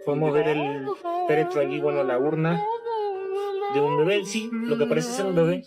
Podemos ver el féretro aquí con la urna de un bebé, sí, lo que parece ser un bebé.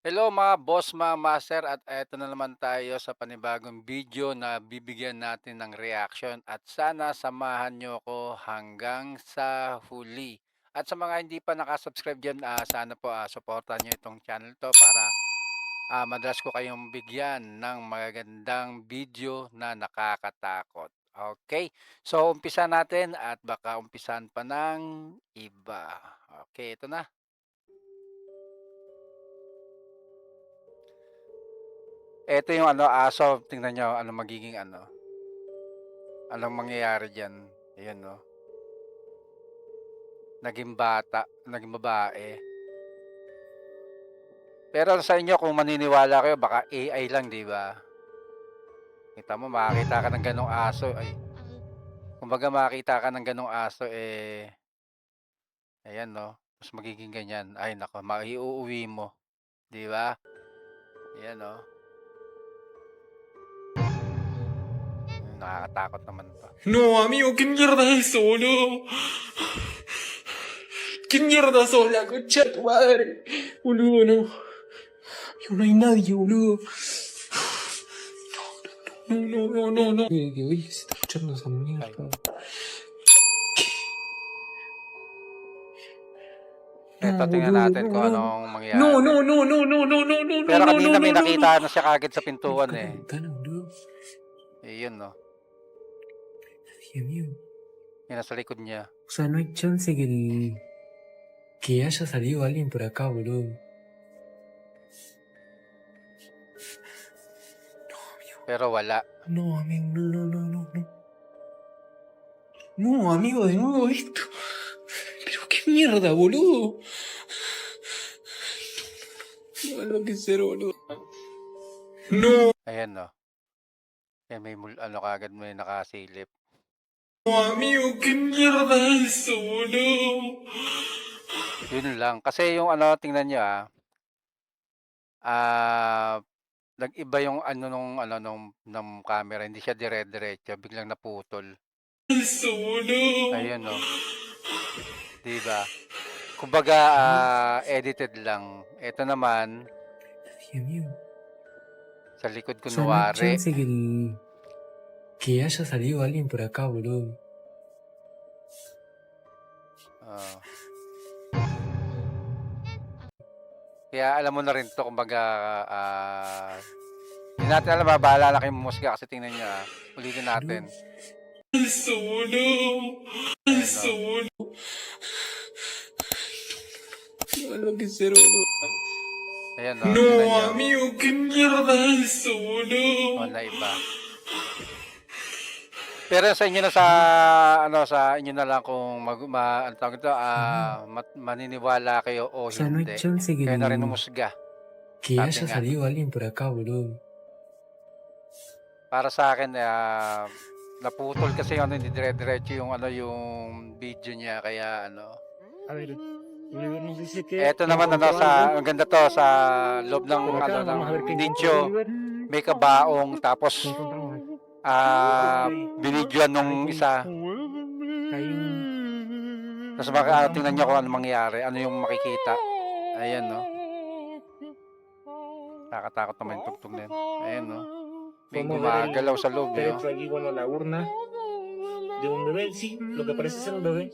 Hello mga boss, mga master, at eto na naman tayo sa panibagong video na bibigyan natin ng reaction at sana samahan nyo ko hanggang sa huli. At sa mga hindi pa nakasubscribe dyan, sana po supportan nyo itong channel to para madalas ko kayong bigyan ng magagandang video na nakakatakot. Okay, so umpisa natin at baka umpisan pa ng iba. Okay, ito na. Ito yung aso, tingnan nyo, magiging anong mangyayari diyan. Ayan, no. Naging bata, naging babae. Pero sa inyo, kung maniniwala kayo, baka AI lang, di ba? Kita mo, makakita ka ng ganong aso, kumbaga makakita ka ng ganong aso, ayan, no. Mas magiging ganyan. Ay, nako, maiuuwi mo. Di ba? Ayan, no. Nakakatakot naman to. No, amigo, ¿qué mierda es eso, boludo? ¿Qué mierda sos, la concha de tu madre? Boludo, no. No hay nadie, boludo. No. Que hoy se está escuchando esa mierda. Ito, tingnan natin kung anong mangyayari. No. Pero kanina may nakita na siya kagad sa pintuan, boludo. Ayun, no. Amigo. Yan, nasa likod niya. O sea, no hay chance que haya salido alguien por acá, boludo. Pero wala. No, amigo, no. No, amigo, de nuevo esto. Pero qué mierda, boludo. No, lo que ser, boludo. No. Ayan, no. Yan, may kagad may nakasilip. No, amigo, qué mierda es eso, boludo. Yun lang. Kasi yung tingnan nyo, nag-iba yung nung camera. Hindi siya dire-diretso. Biglang naputol. Eso, boludo. Ayun, no. Diba? Kumbaga, edited lang. Ito naman, Amigo. sa likod O sea, no hay kunwari. chance que haya salido alguien por acá, boludo. Kaya alam mo na rin to, kumbaga, hindi natin alam, bahala na kayong musga kasi tingnan nyo, ulitin natin. Eso, boludo. Eso, boludo. No, lo que ser, boludo. Ayan, No, amigo, qué mierda es eso, boludo. O, na iba. Pero sa inyo na sa inyo na lang kung maniniwala kayo o O sea, no hay hindi. chance Kayo na rin umusga. que haya salido alguien por acá, boludo. Para sa akin, naputol kasi hindi dire-diretso yung yung video niya, kaya A ver, Oliver nos dice que eto naman ang ganda to sa loob ng por acá, vamos a ver qué encontró nicho, Oliver. may kabaong, tapos ¿Qué encontramos aquí? binidyoan nung isa. Hay un... Tapos tingnan nyo kung ano mangyayari, ano yung makikita. Ayan, no. Nakakatakot naman yung tugtog na yun. Ayan, no. May Podemos ver el gumagalaw sa loob, féretro aquí con la urna de un bebé, sí, lo que parece ser un bebé.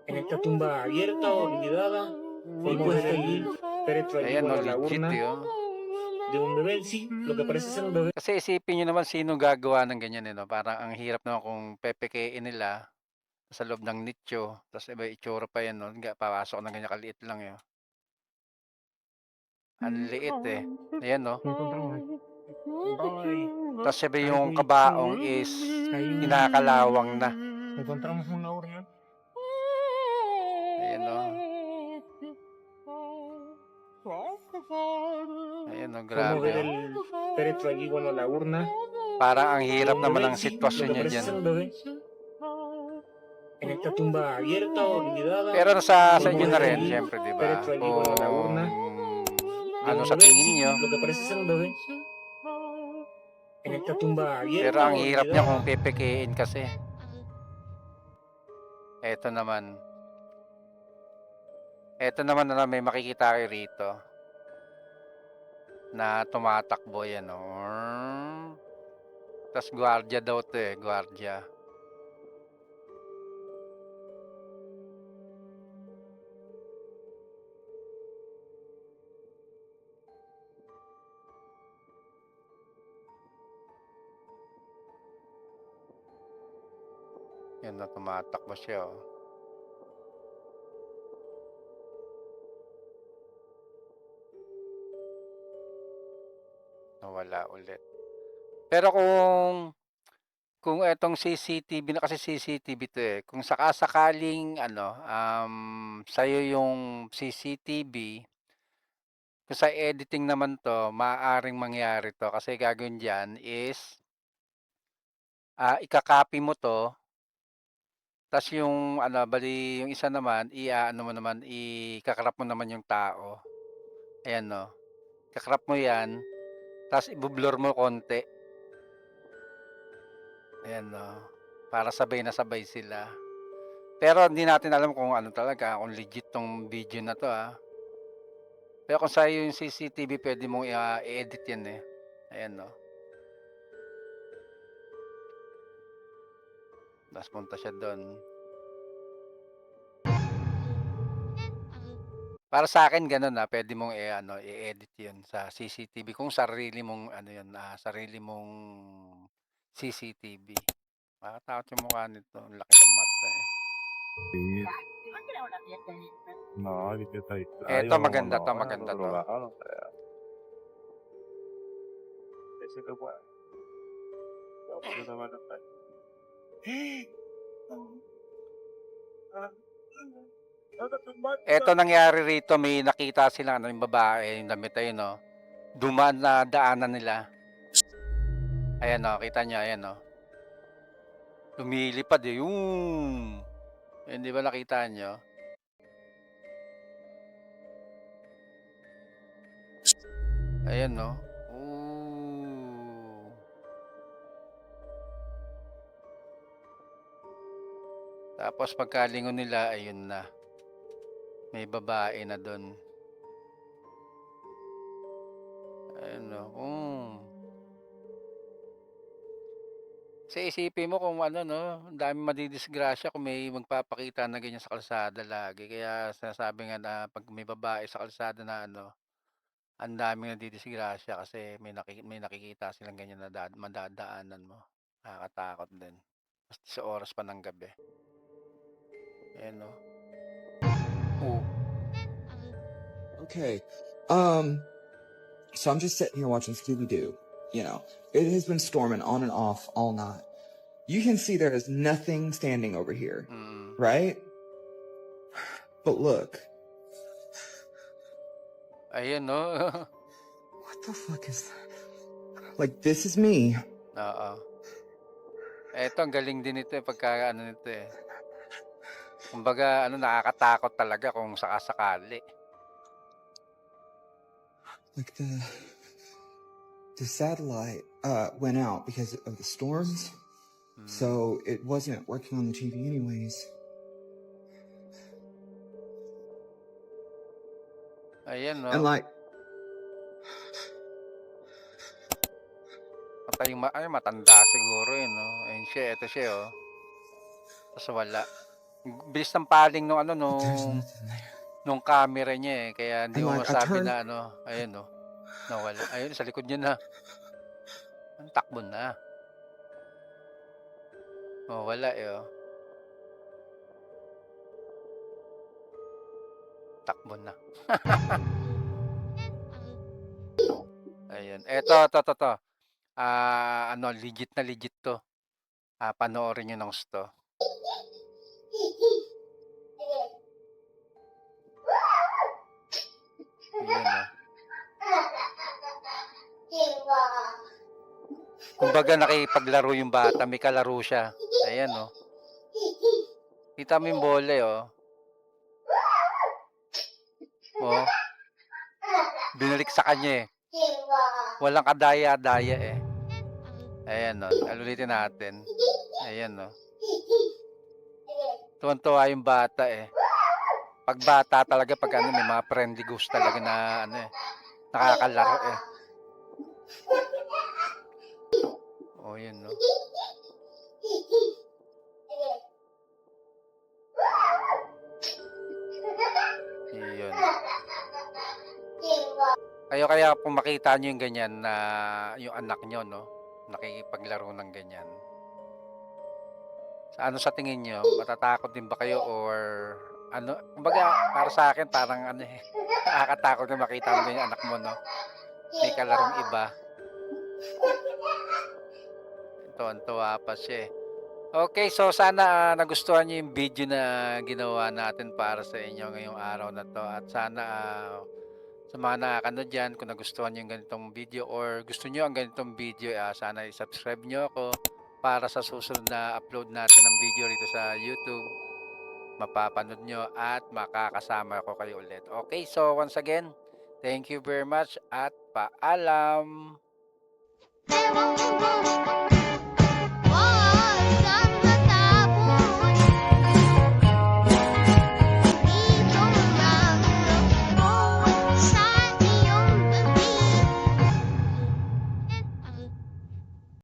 En esta tumba abierta o olvidada, podemos ver el féretro aquí Ayan, no, con la legit, urna de un bebé, sí, lo que parece ser un bebé. Kasi isipin nyo naman sino gagawa ng ganyan, Parang ang hirap naman kung pepekein nila sa loob ng nicho, tapos iba itsura pa yan, no? Papasok na ganyan kaliit lang, yun. Ang liit, Ayan, no? ¿Qué encontramos aquí? Ay, Tapos sabi yung kabaong is kinakalawang na. encontramos una urna Ayun, oh, Podemos grabe, ver oh. el féretro allí, bueno, la urna. Parang ang hirap Un naman bebé, ng sí, sitwasyon lo que niya parece dyan. ser un bebé. En esta tumba abierta o olvidada, Pero sa podemos inyo na ver rin, allí syempre, di el ba? féretro allí, bueno, la urna. Kung De ano un sa bebé, tingin sí, nyo. lo que parece ser un bebé. En esta tumba Pero abierta ang o hirap niya kung olvidada, pepekein kasi. Eto naman. Eto naman na may makikita kayo rito na tumatakbo yan, oh. Tapos gwardiya daw to eh, gwardiya. Yan na, tumatakbo siya, oh. Nawala ulit. Pero kung etong CCTV na kasi CCTV to eh, kung sakasakaling ano, sa'yo yung CCTV, kung sa editing naman to, maaaring mangyari to kasi gagawin diyan is ikakopy mo to, tas yung ano, bali yung isa naman, i-aano mo naman, ika-crop mo naman yung tao. Ayan 'no, ika-crop mo 'yan, tas ibo-blur mo konti. Ayan 'no, para sabay na sabay sila. Pero hindi natin alam kung ano talaga, kung legit 'tong video na 'to, Pero kung sa'yo yung CCTV puwede mong i-edit 'yan, eh. Ayan 'no, tas punta siya dun. Para sa'kin gano'n, puwede mong i-ano, i-edit 'yun sa CCTV kung sarili mong ano 'yun, sarili mong CCTV. Nakakatakot yung mukha nito, ang laki ng mata, eh. Sí. No, ¿qué está ahí? Eto Como maganda no, 'to, bueno, maganda 'to. drogado, no creo. Ese que puede. Yo naman ang tayo. Eto nangyari rito, may nakita silang ano, yung babae, yung damit ayun, dumaan na daanan nila. Ayan, kita niyo, ayan, lumilipad, eh, Hindi ba nakita niyo? Ayan, Tapos pagkalingon nila, ayun na, may babae na dun. Ayun, Kasi isipin mo kung ano 'no, ang daming madidisgrasya kung may magpapakita na ganyan sa kalsada lagi. Kaya sinasabi nga na 'pag may babae sa kalsada na ano, ang daming nadidisgrasya kasi may nakikita silang ganyan na madadaanan mo. Nakakatakot din. Ta's sa oras pa ng gabi. Ayan, Oh, Okay. So I'm just sitting here watching Scooby Doo. You know, it has been storming on and off all night. You can see there is nothing standing over here, mm. right? But look, Ayun, what the fuck is that? Like, this is me. Oo. Eto ang galing din nito, pagka ano nito, Kumbaga ano, nakakatakot talaga kung sakasakali. Like the satellite went out because of the storms, so it wasn't working on the TV anyways. Ayan, And like, Patay yung ay matanda siguro yun, Ayun siya, eto siya, Tas wala. Bilis ng paling nung ano, but there's nothing there. nung camera niya, kaya hindi And mo like, I masabi turned. na ano, ayun, nawala. Ayun, sa likod niya na. Ang takbo na. Wala, Takbo na. Ayun. Eto, 'to. Ano, legit na legit 'to. Panoorin niyo ng gusto. Ayan, Kumbaga nakipaglaro yung bata, may kalaro siya. Ayan, oh. Kita mo yung bola, oh. Oh, binalik sa kanya, eh. Walang kadaya-daya, eh. Ayan, oh. Ulitin natin. Ayan, oh. Tuwan-tuwa yung bata, eh. Pag bata talaga, pag ano, may mga friendly ghost talaga na, ano, eh, nakakalaro, eh. Oh, yun, no. Yun. Kaya kung makita nyo yung ganyan na yung anak nyo, no, nakikipaglaro ng ganyan. Ano sa tingin nyo? Matatakot din ba kayo or ano? Kumbaga, para sa akin, parang ano eh, nakakatakot na makita mo ganyan anak mo, no? May kalarong iba. Tuwan-tuwa pa siya, eh. Okay, so sana nagustuhan niyo yung video na ginawa natin para sa inyo ngayong araw na to. At sana sa mga nakakanood dyan, kung nagustuhan niyo yung ganitong video or gusto niyo ang ganitong video, sana i-subscribe niyo ako para sa susunod na upload natin ng video rito sa YouTube. Mapapanood nyo at makakasama ko kayo ulit. Okay, so once again, thank you very much at paalam!